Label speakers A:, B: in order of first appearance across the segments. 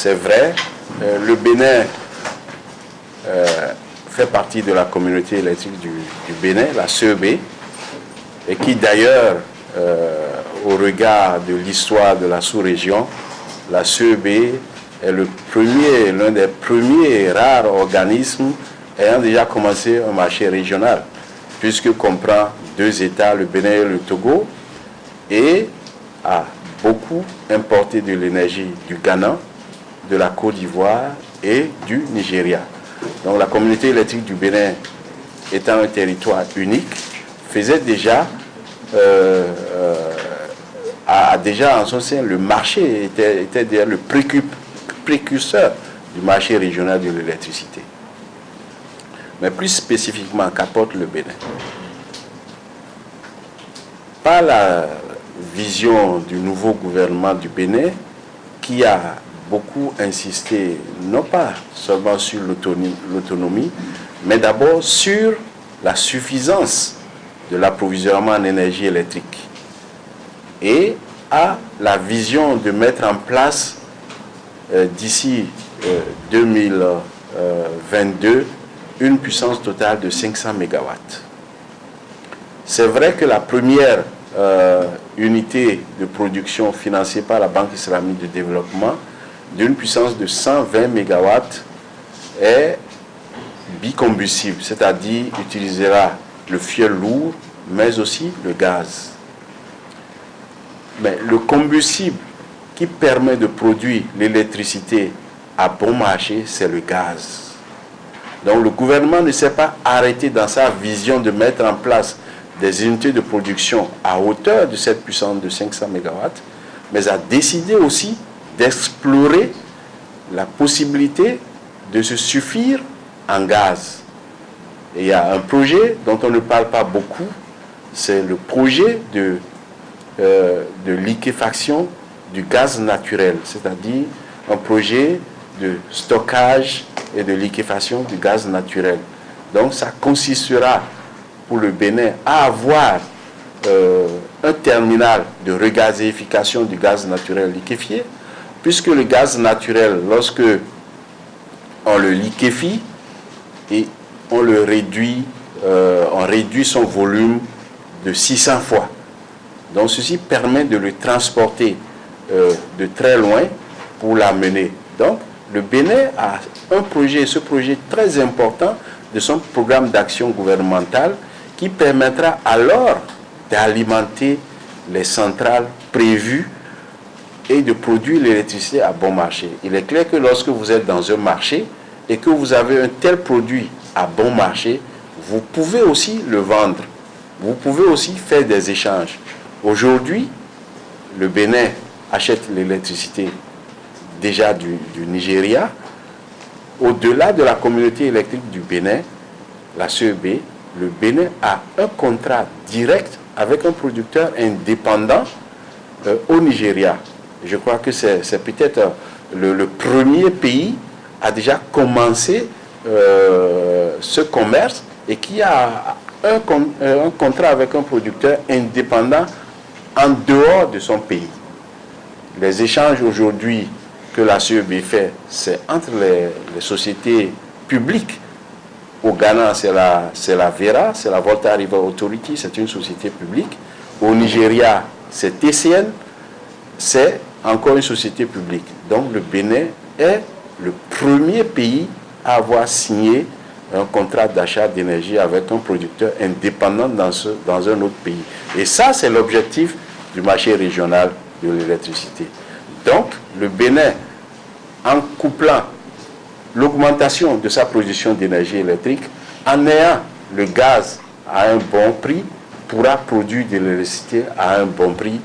A: c'est vrai, le Bénin fait partie de la communauté électrique du Bénin, la CEB, et qui d'ailleurs, au regard de l'histoire de la sous-région, la CEB est l'un des premiers rares organismes ayant déjà commencé un marché régional, puisque comprend 2 États, le Bénin et le Togo, et a beaucoup importé de l'énergie du Ghana, de la Côte d'Ivoire et du Nigeria. Donc la communauté électrique du Bénin, étant un territoire unique, faisait déjà, déjà en son sein, le marché était déjà le précurseur du marché régional de l'électricité. Mais plus spécifiquement, qu'apporte le Bénin? Par la vision du nouveau gouvernement du Bénin, qui a beaucoup insisté, non pas seulement sur l'autonomie, mais d'abord sur la suffisance de l'approvisionnement en énergie électrique, et a la vision de mettre en place d'ici 2022 une puissance totale de 500 MW. C'est vrai que la première unité de production financée par la Banque islamique de développement d'une puissance de 120 MW est bicombustible, c'est-à-dire utilisera le fioul lourd, mais aussi le gaz. Mais le combustible qui permet de produire l'électricité à bon marché, c'est le gaz. Donc le gouvernement ne s'est pas arrêté dans sa vision de mettre en place des unités de production à hauteur de cette puissance de 500 MW, mais a décidé aussi d'explorer la possibilité de se suffire en gaz. Et il y a un projet dont on ne parle pas beaucoup, c'est le projet de liquéfaction du gaz naturel, c'est-à-dire un projet de stockage et de liquéfaction du gaz naturel. Donc ça consistera pour le Bénin à avoir un terminal de regazéification du gaz naturel liquéfié, puisque le gaz naturel, lorsque on le liquéfie et on réduit son volume de 600 fois. Donc ceci permet de le transporter de très loin pour l'amener. Donc le Bénin a un projet, ce projet très important de son programme d'action gouvernementale qui permettra alors d'alimenter les centrales prévues et de produire l'électricité à bon marché. Il est clair que lorsque vous êtes dans un marché et que vous avez un tel produit à bon marché, vous pouvez aussi le vendre. Vous pouvez aussi faire des échanges. Aujourd'hui, le Bénin achète l'électricité déjà du Nigeria. Au-delà de la communauté électrique du Bénin, la CEB, le Bénin a un contrat direct avec un producteur indépendant au Nigeria. Je crois que c'est peut-être le premier pays à déjà commencé ce commerce et qui a un contrat avec un producteur indépendant en dehors de son pays. Les échanges aujourd'hui que la CEB fait, c'est entre les sociétés publiques. Au Ghana, c'est la Vera, c'est la Volta River Authority, c'est une société publique. Au Nigeria, c'est TCN, c'est encore une société publique. Donc le Bénin est le premier pays à avoir signé un contrat d'achat d'énergie avec un producteur indépendant dans un autre pays. Et ça, c'est l'objectif du marché régional de l'électricité. Donc, le Bénin, en couplant l'augmentation de sa production d'énergie électrique, en ayant le gaz à un bon prix, pourra produire de l'électricité à un bon prix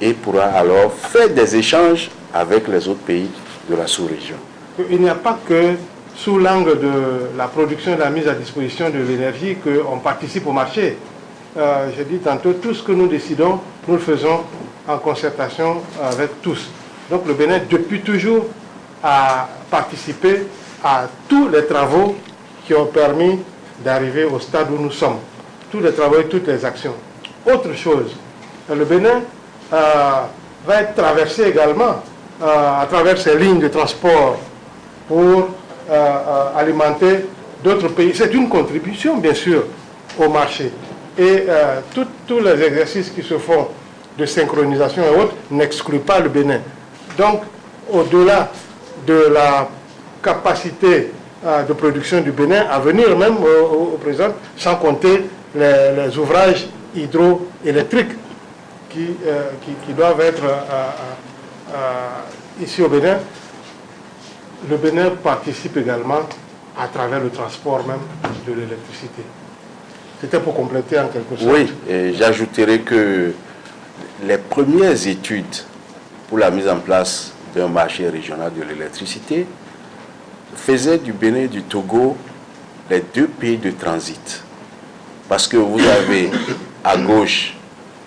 A: et pourra alors faire des échanges avec les autres pays de la sous-région.
B: Il n'y a pas que sous l'angle de la production et de la mise à disposition de l'énergie qu'on participe au marché. J'ai dit tantôt, tout ce que nous décidons, nous le faisons en concertation avec tous. Donc le Bénin, depuis toujours, a participé à tous les travaux qui ont permis d'arriver au stade où nous sommes. Tous les travaux et toutes les actions. Autre chose, le Bénin va être traversé également à travers ces lignes de transport pour alimenter d'autres pays. C'est une contribution, bien sûr, au marché. Et tous les exercices qui se font de synchronisation et autres n'excluent pas le Bénin. Donc, au-delà de la capacité de production du Bénin à venir même au présent, sans compter les ouvrages hydroélectriques qui doivent être ici au Bénin, le Bénin participe également à travers le transport même de l'électricité. C'était pour compléter en quelque sorte.
A: Oui, et j'ajouterai que les premières études pour la mise en place d'un marché régional de l'électricité faisaient du Bénin et du Togo les deux pays de transit. Parce que vous avez à gauche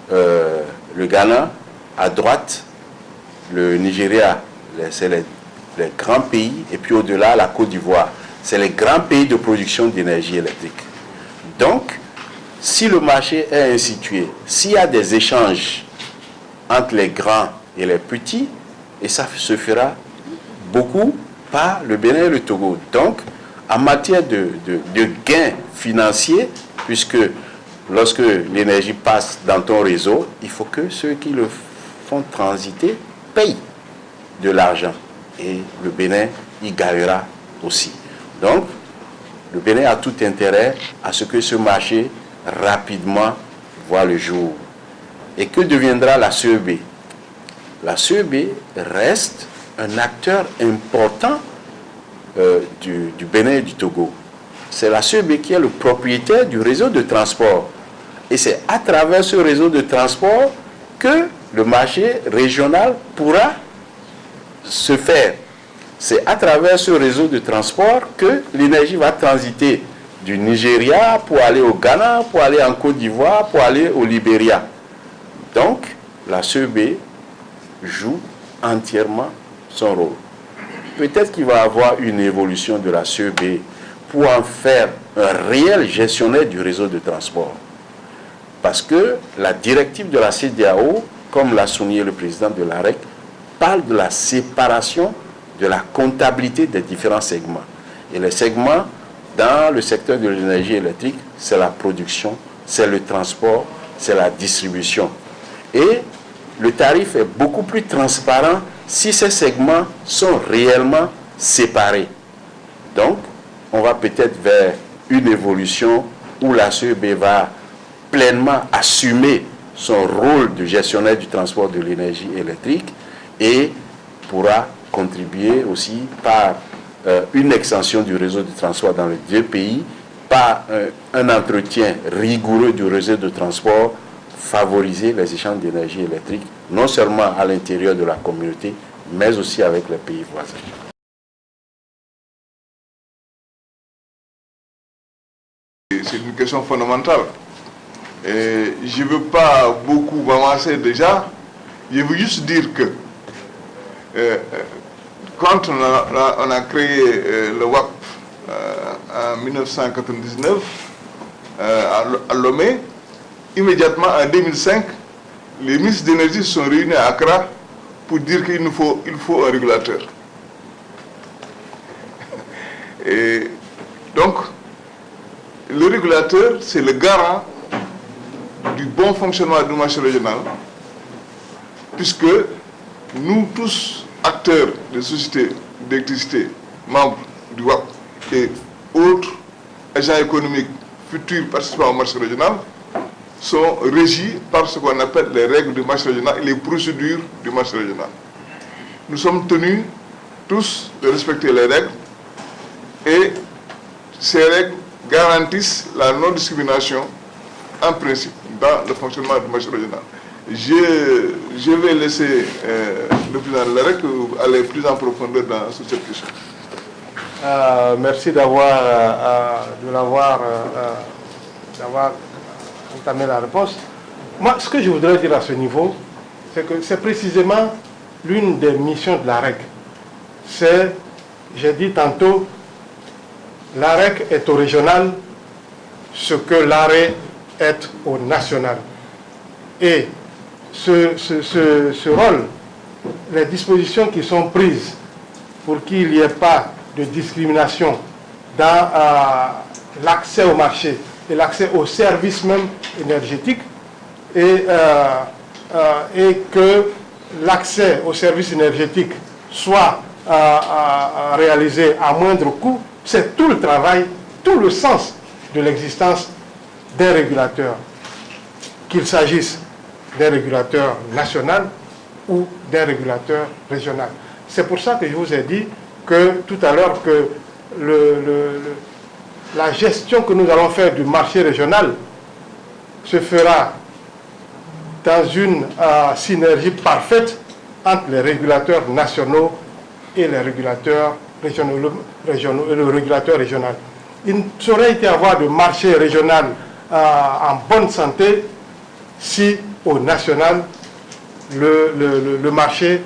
A: le Ghana, à droite le Nigeria, c'est les grands pays, et puis au-delà la Côte d'Ivoire. C'est les grands pays de production d'énergie électrique. Donc, si le marché est institué, s'il y a des échanges entre les grands et les petits, et ça se fera beaucoup par le Bénin et le Togo. Donc, en matière de gains financiers, puisque lorsque l'énergie passe dans ton réseau, il faut que ceux qui le font transiter payent de l'argent. Et le Bénin y gagnera aussi. Donc, le Bénin a tout intérêt à ce que ce marché rapidement voit le jour. Et que deviendra la CEB? La CEB reste un acteur important du Bénin et du Togo. C'est la CEB qui est le propriétaire du réseau de transport. Et c'est à travers ce réseau de transport que le marché régional pourra se faire. C'est à travers ce réseau de transport que l'énergie va transiter du Nigeria pour aller au Ghana, pour aller en Côte d'Ivoire, pour aller au Libéria. Donc, la CEB joue entièrement son rôle. Peut-être qu'il va y avoir une évolution de la CEB pour en faire un réel gestionnaire du réseau de transport. Parce que la directive de la CEDEAO, comme l'a souligné le président de l'AREC, parle de la séparation de la comptabilité des différents segments. Et les segments dans le secteur de l'énergie électrique, c'est la production, c'est le transport, c'est la distribution. Et le tarif est beaucoup plus transparent si ces segments sont réellement séparés. Donc, on va peut-être vers une évolution où la CEB va pleinement assumer son rôle de gestionnaire du transport de l'énergie électrique et pourra contribuer aussi par une extension du réseau de transport dans les deux pays, par un entretien rigoureux du réseau de transport, favoriser les échanges d'énergie électrique, non seulement à l'intérieur de la communauté, mais aussi avec les pays voisins.
C: C'est une question fondamentale. Et je ne veux pas beaucoup m'avancer déjà. Je veux juste dire que quand on a créé le WAP en 1999 à Lomé, immédiatement en 2005, les ministres d'énergie se sont réunis à Accra pour dire qu'il faut un régulateur. Et donc, le régulateur, c'est le garant du bon fonctionnement du marché régional, puisque nous tous, acteurs des sociétés d'électricité, membres du WAP et autres agents économiques futurs participants au marché régional, sont régis par ce qu'on appelle les règles du marché régional et les procédures du marché régional. Nous sommes tenus tous de respecter les règles et ces règles garantissent la non-discrimination en principe dans le fonctionnement du marché régional. Je vais laisser le président de l'AREC aller plus en profondeur dans cette question.
B: Merci d'avoir entamé la réponse. Moi, ce que je voudrais dire à ce niveau, c'est que c'est précisément l'une des missions de l'AREC. C'est, j'ai dit tantôt, l'AREC est au régional ce que l'ARE est au national. Et ce rôle, les dispositions qui sont prises pour qu'il n'y ait pas de discrimination dans l'accès au marché et l'accès aux services même énergétiques, et que l'accès aux services énergétiques soit réalisé à moindre coût, c'est tout le travail, tout le sens de l'existence d'un régulateur, qu'il s'agisse d'un régulateur national ou d'un régulateur régional. C'est pour ça que je vous ai dit que tout à l'heure que la gestion que nous allons faire du marché régional se fera dans une synergie parfaite entre les régulateurs nationaux et les régulateurs régionaux et le régulateur régional. Il ne saurait y avoir de marché régional en bonne santé si au national le marché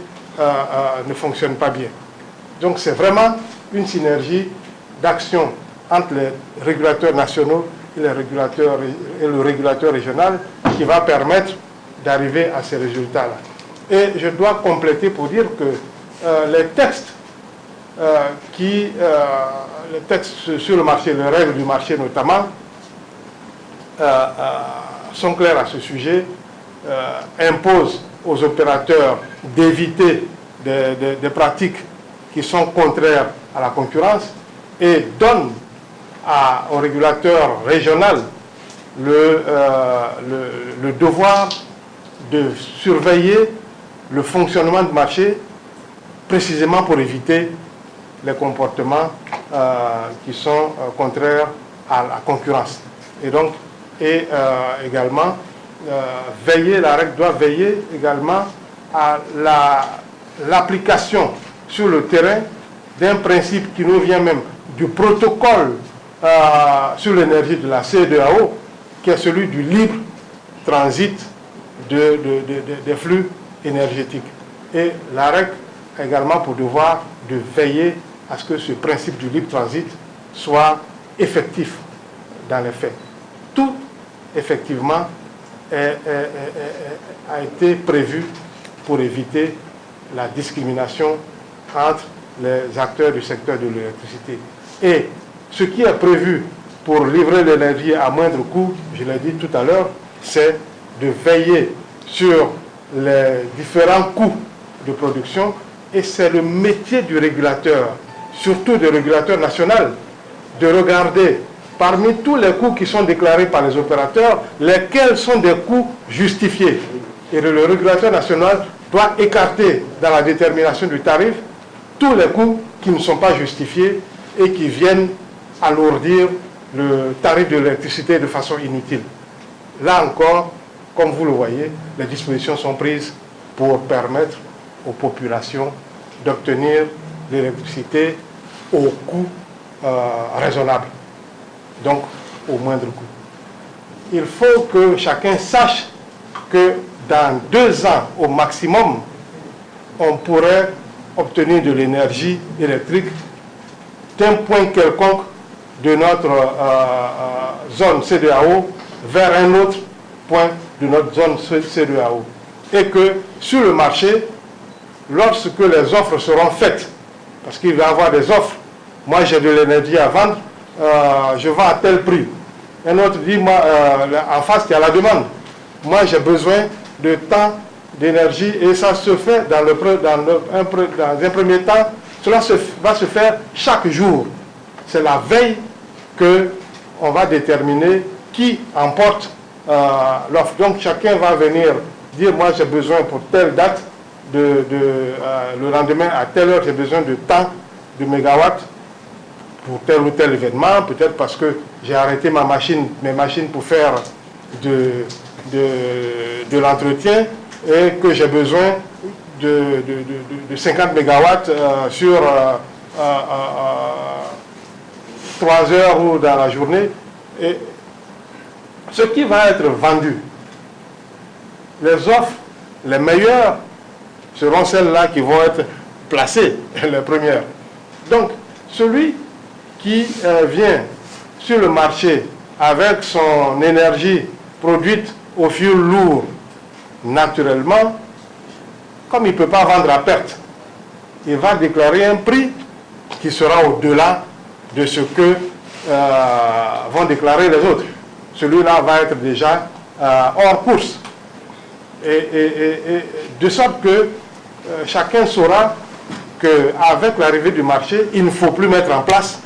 B: ne fonctionne pas bien. Donc c'est vraiment une synergie d'action entre les régulateurs nationaux et le régulateur régional qui va permettre d'arriver à ces résultats-là. Et je dois compléter pour dire que les textes les textes sur le marché, les règles du marché notamment, sont clairs à ce sujet, imposent aux opérateurs d'éviter des pratiques qui sont contraires à la concurrence et donnent au régulateur régional le devoir de surveiller le fonctionnement du marché précisément pour éviter les comportements qui sont contraires à la concurrence. Et donc, également, la règle doit veiller également à l'application sur le terrain d'un principe qui nous vient même du protocole sur l'énergie de la CEDEAO, qui est celui du libre transit des flux énergétiques. Et la règle a également pour devoir de veiller à ce que ce principe du libre transit soit effectif dans les faits. Tout, effectivement, a été prévu pour éviter la discrimination entre les acteurs du secteur de l'électricité. Et ce qui est prévu pour livrer l'énergie à moindre coût, je l'ai dit tout à l'heure, c'est de veiller sur les différents coûts de production, et c'est le métier du régulateur, surtout du régulateur national, de regarder parmi tous les coûts qui sont déclarés par les opérateurs, lesquels sont des coûts justifiés. Et le régulateur national doit écarter dans la détermination du tarif tous les coûts qui ne sont pas justifiés et qui viennent alourdir le tarif de l'électricité de façon inutile. Là encore, comme vous le voyez, les dispositions sont prises pour permettre aux populations d'obtenir l'électricité au coût raisonnable, donc au moindre coût. Il faut que chacun sache que dans 2 ans au maximum, on pourrait obtenir de l'énergie électrique d'un point quelconque de notre zone CEDEAO vers un autre point de notre zone CEDEAO. Et que sur le marché, lorsque les offres seront faites, parce qu'il va y avoir des offres, moi j'ai de l'énergie à vendre, je vends à tel prix. Un autre dit, moi, en face, il y a la demande. Moi, j'ai besoin de tant d'énergie et ça se fait dans un premier temps, cela va se faire chaque jour. C'est la veille qu'on va déterminer qui emporte l'offre. Donc, chacun va venir dire, moi, j'ai besoin pour telle date, le lendemain, à telle heure, j'ai besoin de tant de mégawatts pour tel ou tel événement, peut-être parce que j'ai arrêté mes machines pour faire de l'entretien et que j'ai besoin de 50 mégawatts sur 3 heures ou dans la journée. Et ce qui va être vendu, les offres les meilleures seront celles-là qui vont être placées, les premières. Donc, celui qui vient sur le marché avec son énergie produite au fioul lourd naturellement comme il ne peut pas vendre à perte, il va déclarer un prix qui sera au-delà de ce que vont déclarer les autres. Celui-là va être déjà hors course. Et de sorte que chacun saura qu'avec l'arrivée du marché, il ne faut plus mettre en place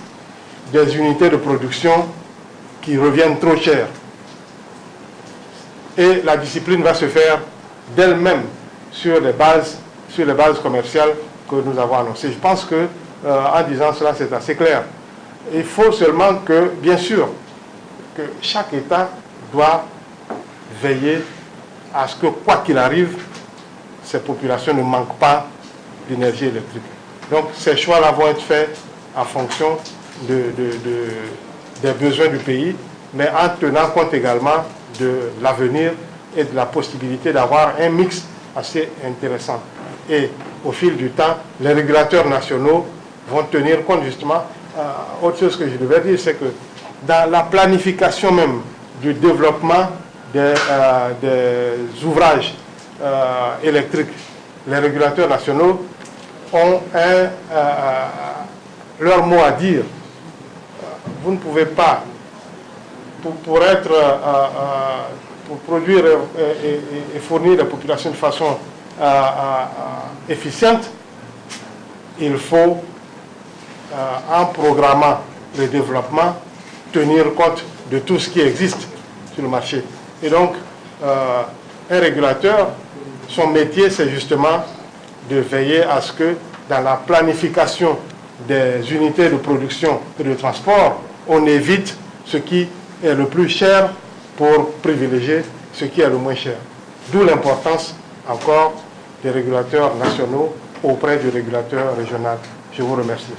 B: des unités de production qui reviennent trop chères. Et la discipline va se faire d'elle-même sur les bases commerciales que nous avons annoncées. Je pense que en disant cela, c'est assez clair. Il faut seulement que, bien sûr, que chaque État doit veiller à ce que, quoi qu'il arrive, ces populations ne manquent pas d'énergie électrique. Donc, ces choix-là vont être faits en fonction des besoins du pays, mais en tenant compte également de l'avenir et de la possibilité d'avoir un mix assez intéressant. Et au fil du temps, les régulateurs nationaux vont tenir compte justement. Autre chose que je devais dire, c'est que dans la planification même du développement des ouvrages électriques, les régulateurs nationaux ont leur mot à dire. Vous ne pouvez pas, pour produire et fournir la population de façon efficiente, il faut, en programmant le développement, tenir compte de tout ce qui existe sur le marché. Et donc, un régulateur, son métier, c'est justement de veiller à ce que dans la planification des unités de production et de transport, on évite ce qui est le plus cher pour privilégier ce qui est le moins cher. D'où l'importance encore des régulateurs nationaux auprès du régulateur régional. Je vous remercie.